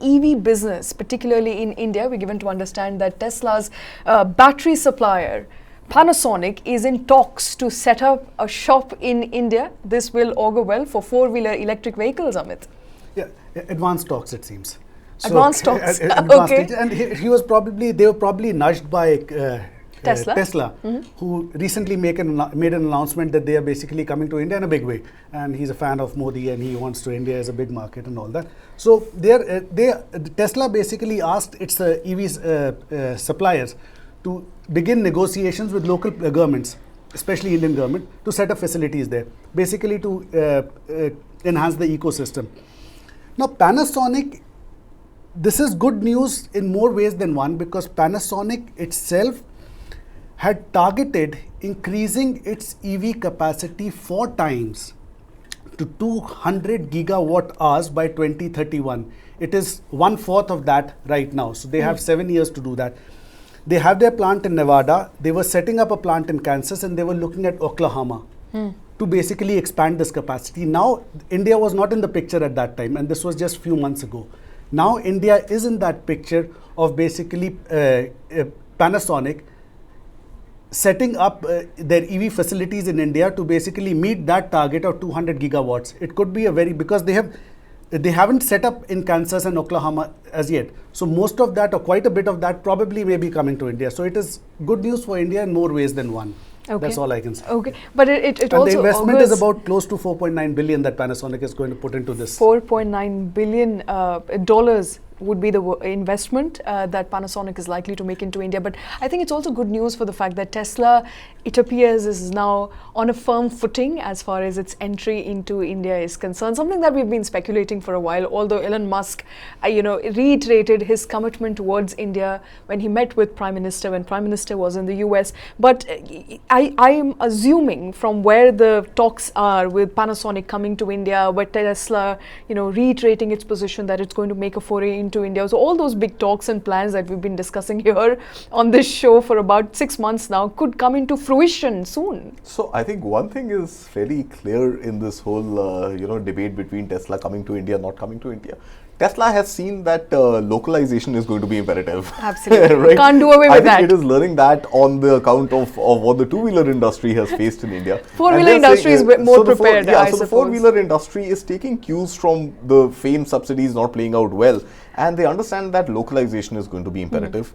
EV business, particularly in India. We're given to understand that Tesla's battery supplier, Panasonic, is in talks to set up a shop in India. This will augur well for four-wheeler electric vehicles, Amit. Yeah, advanced talks, it seems. Advanced talks. Okay. And they were probably nudged by Tesla, who recently made an announcement that they are basically coming to India in a big way. And he's a fan of Modi and he wants to India as a big market and all that. So Tesla basically asked its EV suppliers to begin negotiations with local governments, especially Indian government, to set up facilities there, basically to enhance the ecosystem. Now, Panasonic, this is good news in more ways than one, because Panasonic itself had targeted increasing its EV capacity 4 times to 200 gigawatt hours by 2031. It is 1/4 of that right now. So they have 7 years to do that. They have their plant in Nevada. They were setting up a plant in Kansas, and they were looking at Oklahoma to basically expand this capacity. Now, India was not in the picture at that time, and this was just few months ago. Now, India is in that picture of basically Panasonic setting up their EV facilities in India to basically meet that target of 200 gigawatts. It could be because they haven't set up in Kansas and Oklahoma as yet. So most of that, or quite a bit of that, probably may be coming to India. So it is good news for India in more ways than one. Okay. That's all I can say. Okay, but it and also the investment is about close to 4.9 billion that Panasonic is going to put into this. $4.9 billion dollars would be the investment that Panasonic is likely to make into India. But I think it's also good news for the fact that Tesla, it appears, is now on a firm footing as far as its entry into India is concerned. Something that we've been speculating for a while, although Elon Musk, reiterated his commitment towards India when he met with Prime Minister, when Prime Minister was in the US. But I am assuming from where the talks are with Panasonic coming to India, with Tesla, reiterating its position that it's going to make a foray into India. So all those big talks and plans that we've been discussing here on this show for about 6 months now could come into fruition soon. So I think one thing is fairly clear in this whole debate between Tesla coming to India, not coming to India. Tesla has seen that localization is going to be imperative. Absolutely. Right? Can't do away with that. I think it is learning that on the account of what the two-wheeler industry has faced in India. Four-wheeler industry is more prepared, I suppose. So the four-wheeler industry is taking cues from the FAME subsidies not playing out well, and they understand that localization is going to be imperative.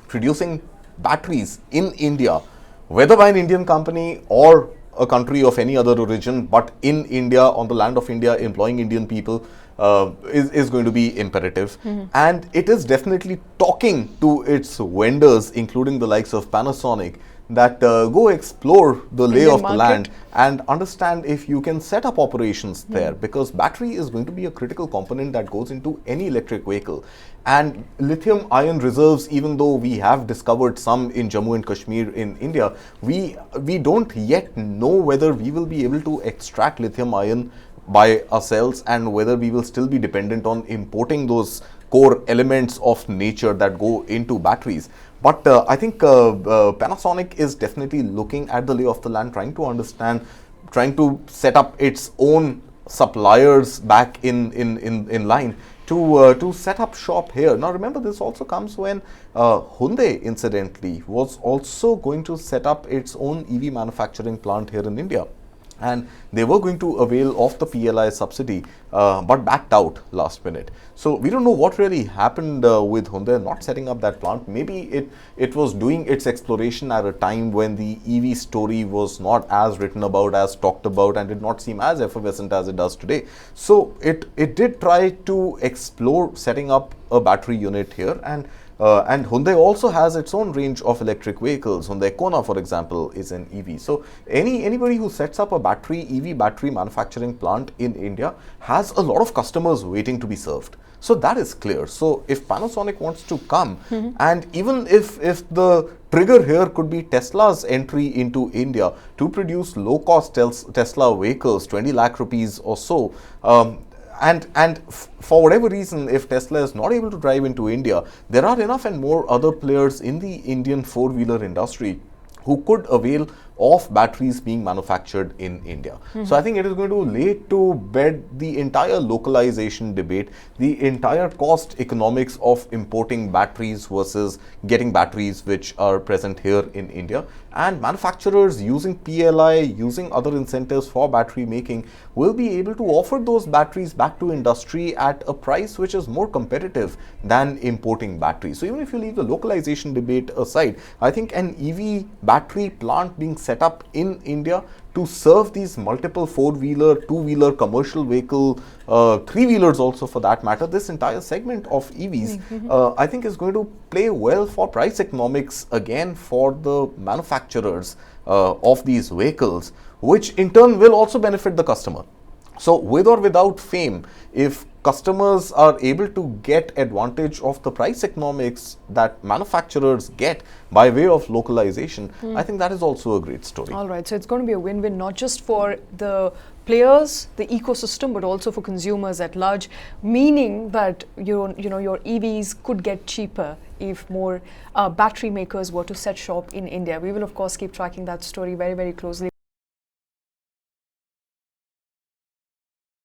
Producing batteries in India, whether by an Indian company or a country of any other origin, but in India, on the land of India, employing Indian people, is going to be imperative. And it is definitely talking to its vendors, including the likes of Panasonic, that go explore the lay of the land and understand if you can set up operations there, because battery is going to be a critical component that goes into any electric vehicle. And lithium ion reserves, even though we have discovered some in Jammu and Kashmir in India, we don't yet know whether we will be able to extract lithium ion by ourselves and whether we will still be dependent on importing those core elements of nature that go into batteries. But I think Panasonic is definitely looking at the lay of the land, trying to understand, trying to set up its own suppliers back in line to set up shop here. Now remember, this also comes when Hyundai, incidentally, was also going to set up its own EV manufacturing plant here in India. And they were going to avail of the PLI subsidy, but backed out last minute. So we don't know what really happened with Hyundai not setting up that plant. Maybe it was doing its exploration at a time when the EV story was not as written about, as talked about, and did not seem as effervescent as it does today. So it did try to explore setting up a battery unit here, and Hyundai also has its own range of electric vehicles. Hyundai Kona, for example, is an EV. So anybody who sets up a EV battery manufacturing plant in India has a lot of customers waiting to be served. So that is clear. So if Panasonic wants to come, and even if the trigger here could be Tesla's entry into India to produce low-cost Tesla vehicles, 20 lakh rupees or so, and for whatever reason, if Tesla is not able to drive into India, there are enough and more other players in the Indian four-wheeler industry who could avail of batteries being manufactured in India. So I think it is going to lay to bed the entire localization debate, the entire cost economics of importing batteries versus getting batteries which are present here in India. And manufacturers using PLI, using other incentives for battery making, will be able to offer those batteries back to industry at a price which is more competitive than importing batteries. So even if you leave the localization debate aside, I think an EV battery plant being set up in India to serve these multiple four-wheeler, two-wheeler commercial vehicle, three-wheelers also for that matter, this entire segment of EVs, I think is going to play well for price economics again for the manufacturers of these vehicles, which in turn will also benefit the customer. So with or without FAME, if customers are able to get advantage of the price economics that manufacturers get by way of localization, I think that is also a great story. All right, so it's going to be a win-win not just for the players, the ecosystem, but also for consumers at large, meaning that your EVs could get cheaper if more battery makers were to set shop in India. We will of course keep tracking that story very, very closely.